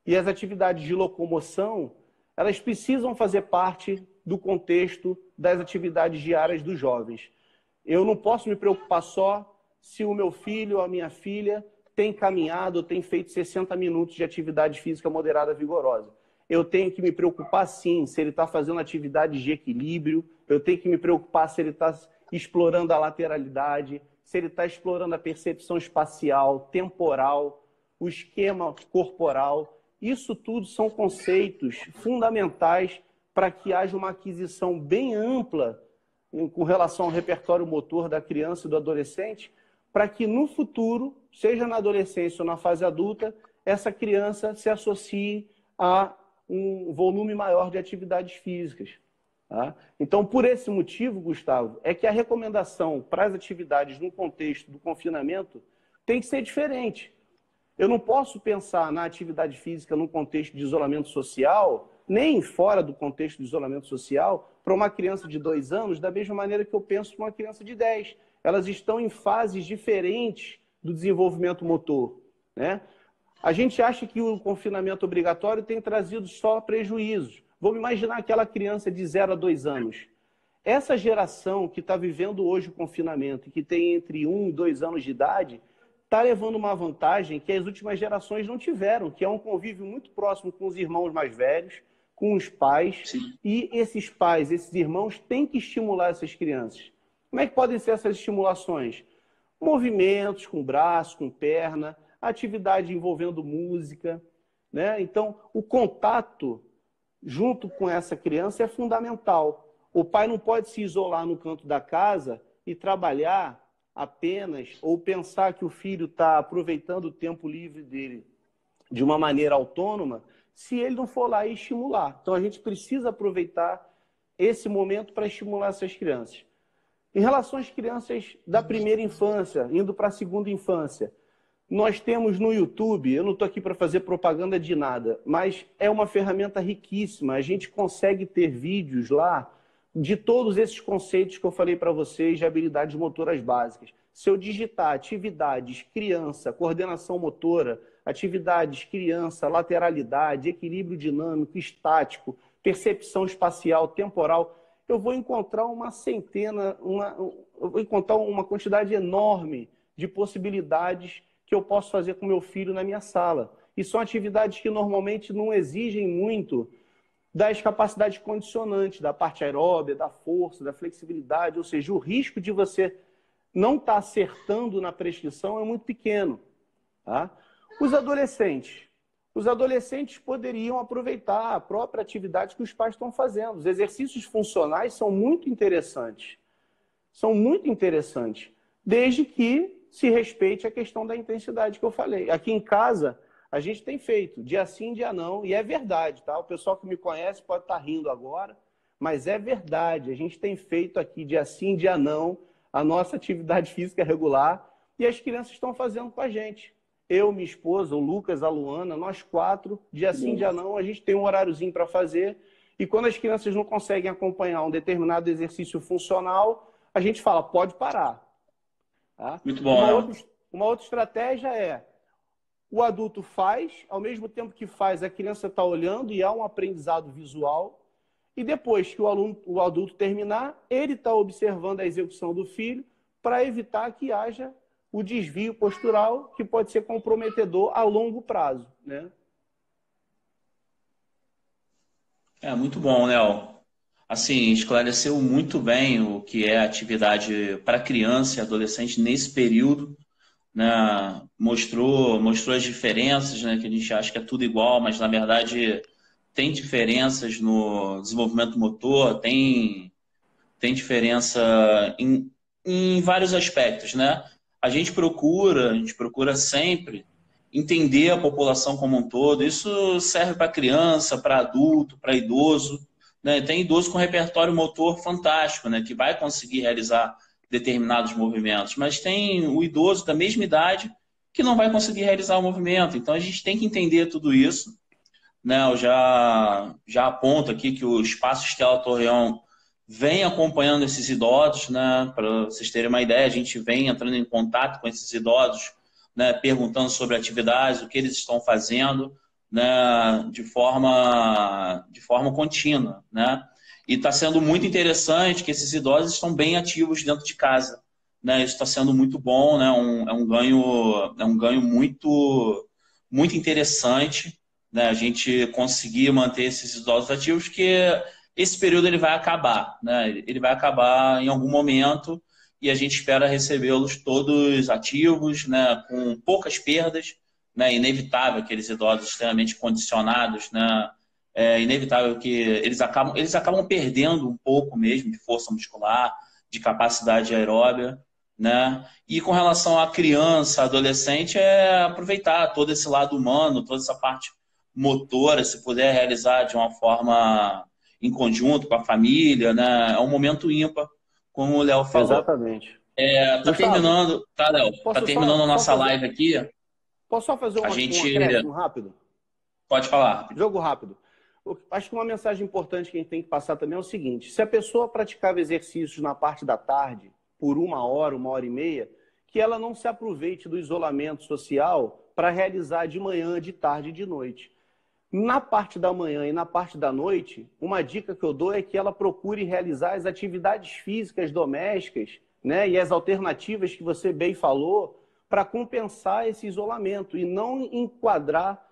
E as atividades de locomoção, elas precisam fazer parte do contexto das atividades diárias dos jovens. Eu não posso me preocupar só se o meu filho ou a minha filha tem caminhado ou tem feito 60 minutos de atividade física moderada vigorosa. Eu tenho que me preocupar, sim, se ele está fazendo atividades de equilíbrio, eu tenho que me preocupar se ele está explorando a lateralidade, se ele está explorando a percepção espacial, temporal, o esquema corporal. Isso tudo são conceitos fundamentais para que haja uma aquisição bem ampla com relação ao repertório motor da criança e do adolescente, para que no futuro, seja na adolescência ou na fase adulta, essa criança se associe a um volume maior de atividades físicas. Tá? Então, por esse motivo, Gustavo, é que a recomendação para as atividades no contexto do confinamento tem que ser diferente. Eu não posso pensar na atividade física no contexto de isolamento social, nem fora do contexto de isolamento social, para uma criança de 2 anos, da mesma maneira que eu penso para uma criança de 10. Elas estão em fases diferentes do desenvolvimento motor, né? A gente acha que o confinamento obrigatório tem trazido só prejuízos. Vamos imaginar aquela criança de 0 a 2 anos. Essa geração que está vivendo hoje o confinamento e que tem entre 1 e 2 anos de idade, está levando uma vantagem que as últimas gerações não tiveram, que é um convívio muito próximo com os irmãos mais velhos, com os pais. Sim. E esses pais, esses irmãos, têm que estimular essas crianças. Como é que podem ser essas estimulações? Movimentos com braço, com perna, atividade envolvendo música, né? Então, o contato junto com essa criança é fundamental. O pai não pode se isolar no canto da casa e trabalhar apenas, ou pensar que o filho está aproveitando o tempo livre dele de uma maneira autônoma, se ele não for lá e estimular. Então, a gente precisa aproveitar esse momento para estimular essas crianças. Em relação às crianças da primeira infância, indo para a segunda infância, nós temos no YouTube, eu não estou aqui para fazer propaganda de nada, mas é uma ferramenta riquíssima. A gente consegue ter vídeos lá de todos esses conceitos que eu falei para vocês de habilidades motoras básicas. Se eu digitar atividades, criança, coordenação motora, atividades, criança, lateralidade, equilíbrio dinâmico, estático, percepção espacial, temporal, eu vou encontrar eu vou encontrar uma quantidade enorme de possibilidades que eu posso fazer com meu filho na minha sala. E são atividades que normalmente não exigem muito das capacidades condicionantes, da parte aeróbia, da força, da flexibilidade, ou seja, o risco de você não estar acertando na prescrição é muito pequeno. Tá? Os adolescentes poderiam aproveitar a própria atividade que os pais estão fazendo. Os exercícios funcionais são muito interessantes. São muito interessantes, desde que se respeite a questão da intensidade que eu falei. Aqui em casa, a gente tem feito dia sim, dia não, e é verdade, tá? O pessoal que me conhece pode estar rindo agora, mas é verdade. A gente tem feito aqui dia sim, dia não, a nossa atividade física regular, e as crianças estão fazendo com a gente. Eu, minha esposa, o Lucas, a Luana, nós 4, dia sim, dia não, a gente tem um horáriozinho para fazer, e quando as crianças não conseguem acompanhar um determinado exercício funcional, a gente fala, pode parar. Tá? Muito bom, uma outra estratégia é, o adulto faz, ao mesmo tempo que faz, a criança está olhando e há um aprendizado visual, e depois que o adulto terminar, ele está observando a execução do filho para evitar que haja o desvio postural que pode ser comprometedor a longo prazo. Né? Muito bom, Léo. Assim, esclareceu muito bem o que é atividade para criança e adolescente nesse período, né? Mostrou as diferenças, né? Que a gente acha que é tudo igual, mas na verdade tem diferenças no desenvolvimento motor, tem diferença em vários aspectos, né? A gente procura sempre entender a população como um todo. Isso serve para criança, para adulto, para idoso, né? Tem idoso com repertório motor fantástico, né? Que vai conseguir realizar determinados movimentos, mas tem o idoso da mesma idade que não vai conseguir realizar o movimento. Então a gente tem que entender tudo isso, né? Eu já aponto aqui que o Espaço Estela Torreão vem acompanhando esses idosos, né? Para vocês terem uma ideia, a gente vem entrando em contato com esses idosos, né? Perguntando sobre atividades, o que eles estão fazendo, né? De forma contínua, né? E está sendo muito interessante que esses idosos estão bem ativos dentro de casa, né? Isso está sendo muito bom, né? É um ganho muito interessante, né? A gente conseguir manter esses idosos ativos, que esse período ele vai acabar, né? Ele vai acabar em algum momento e a gente espera recebê-los todos ativos, né? Com poucas perdas, né? Inevitável aqueles idosos extremamente condicionados, né? É inevitável que eles acabam perdendo um pouco mesmo de força muscular, de capacidade aeróbia, né? E com relação à criança, adolescente, é aproveitar todo esse lado humano, toda essa parte motora, se puder realizar de uma forma em conjunto com a família, né? É um momento ímpar, como o Léo falou. Exatamente. Tá terminando, tá, Léo? Tá terminando a nossa live aqui. Posso só fazer um acréscimo rápido? Pode falar. Jogo rápido. Acho que uma mensagem importante que a gente tem que passar também é o seguinte: se a pessoa praticava exercícios na parte da tarde, por 1 hora e meia, que ela não se aproveite do isolamento social para realizar de manhã, de tarde e de noite. Na parte da manhã e na parte da noite, uma dica que eu dou é que ela procure realizar as atividades físicas domésticas, né, e as alternativas que você bem falou, para compensar esse isolamento e não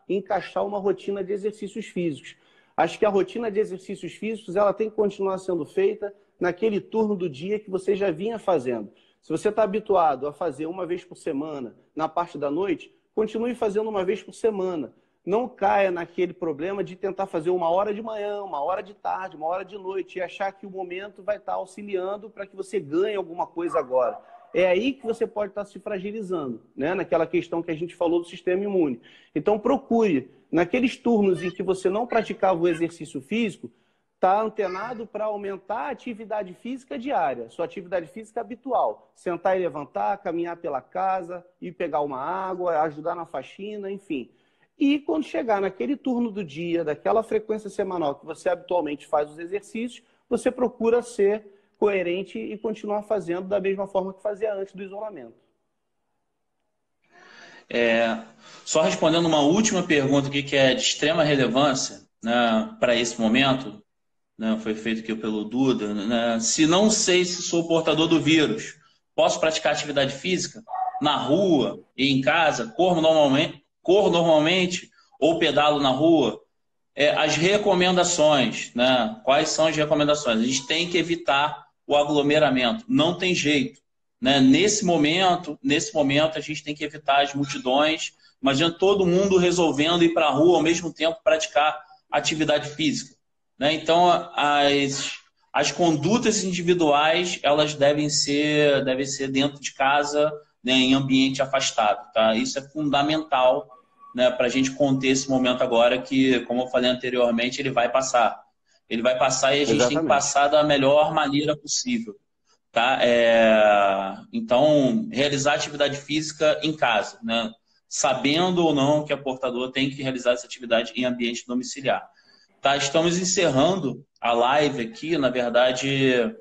encaixar uma rotina de exercícios físicos. Acho que a rotina de exercícios físicos ela tem que continuar sendo feita naquele turno do dia que você já vinha fazendo. Se você está habituado a fazer uma vez por semana na parte da noite, continue fazendo uma vez por semana. Não caia naquele problema de tentar fazer 1 hora de manhã, 1 hora de tarde, 1 hora de noite e achar que o momento vai estar auxiliando para que você ganhe alguma coisa agora. é aí que você pode estar se fragilizando, né? Naquela questão que a gente falou do sistema imune. Então, procure, naqueles turnos em que você não praticava o exercício físico, estar antenado para aumentar a atividade física diária, sua atividade física habitual. Sentar e levantar, caminhar pela casa, ir pegar uma água, ajudar na faxina, enfim. E quando chegar naquele turno do dia, daquela frequência semanal que você habitualmente faz os exercícios, você procura ser coerente e continuar fazendo da mesma forma que fazia antes do isolamento. Só respondendo uma última pergunta aqui que é de extrema relevância, né, para esse momento, né, foi feito aqui pelo Duda, né, se não sei se sou portador do vírus, posso praticar atividade física na rua e em casa, corro normalmente ou pedalo na rua? As recomendações, né? Quais são as recomendações? A gente tem que evitar o aglomeramento, não tem jeito, né? Nesse momento a gente tem que evitar as multidões. Imagina todo mundo resolvendo ir para a rua ao mesmo tempo praticar atividade física, né? Então as condutas individuais elas devem ser dentro de casa, né, em ambiente afastado, tá? Isso é fundamental, né, para a gente conter esse momento agora que, como eu falei anteriormente, ele vai passar. Ele vai passar e a gente tem que passar da melhor maneira possível, tá? Então, realizar atividade física em casa, né? Sabendo ou não que a portadora tem que realizar essa atividade em ambiente domiciliar. Tá? Estamos encerrando a live aqui, na verdade,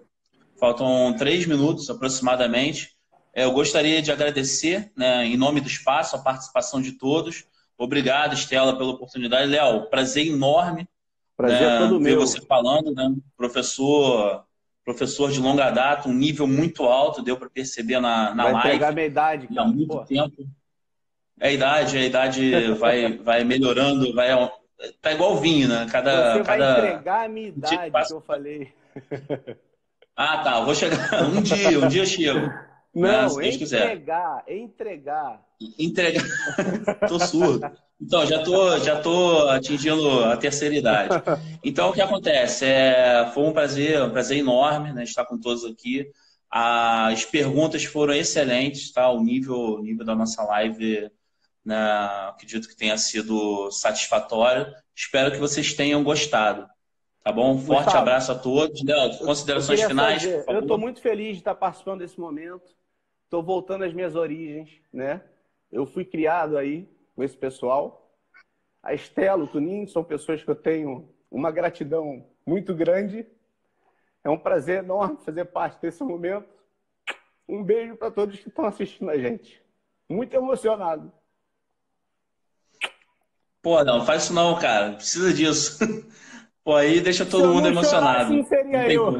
faltam 3 minutos aproximadamente. Eu gostaria de agradecer, né, em nome do espaço, a participação de todos. Obrigado, Estela, pela oportunidade. Léo, prazer enorme. Prazer é todo ver meu. você falando, né? Professor de longa data, um nível muito alto, deu para perceber na vai live. Vai entregar minha idade, cara. Há muito tempo. A idade vai melhorando, tá igual vinho, né? Você vai entregar a minha idade, que eu falei. Ah, tá. Vou chegar. Um dia eu chego. Não, se Deus quiser. Entregar. Tô surdo. Então, já tô atingindo a terceira idade. Então, o que acontece? Foi um prazer enorme, né, estar com todos aqui. As perguntas foram excelentes, tá? O nível da nossa live, né, acredito que tenha sido satisfatório. Espero que vocês tenham gostado. Tá bom? Forte Gustavo, abraço a todos. Léo, considerações finais, por favor. Eu estou muito feliz de estar participando desse momento. Estou voltando às minhas origens, né? Eu fui criado aí com esse pessoal. A Estela, o Tuninho, são pessoas que eu tenho uma gratidão muito grande. É um prazer enorme fazer parte desse momento. Um beijo para todos que estão assistindo a gente. Muito emocionado. Pô, não faz isso não, cara. Não precisa disso. Pô, aí deixa todo mundo emocionado. Assim seria eu.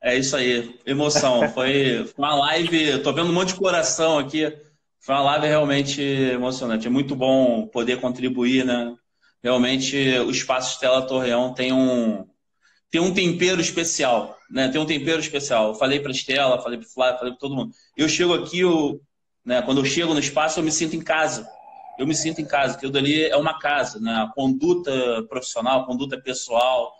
É isso aí, emoção. Foi uma live, tô vendo um monte de coração aqui. Foi uma live realmente emocionante. É muito bom poder contribuir, né? Realmente o Espaço Estela Torreão tem um tempero especial, né? Tem um tempero especial. Eu falei para Estela, falei para Flávio, falei para todo mundo. Eu chego aqui, né, quando eu chego no espaço, eu me sinto em casa. Eu me sinto em casa, porque aquilo dali é uma casa, né? A conduta profissional, a conduta pessoal,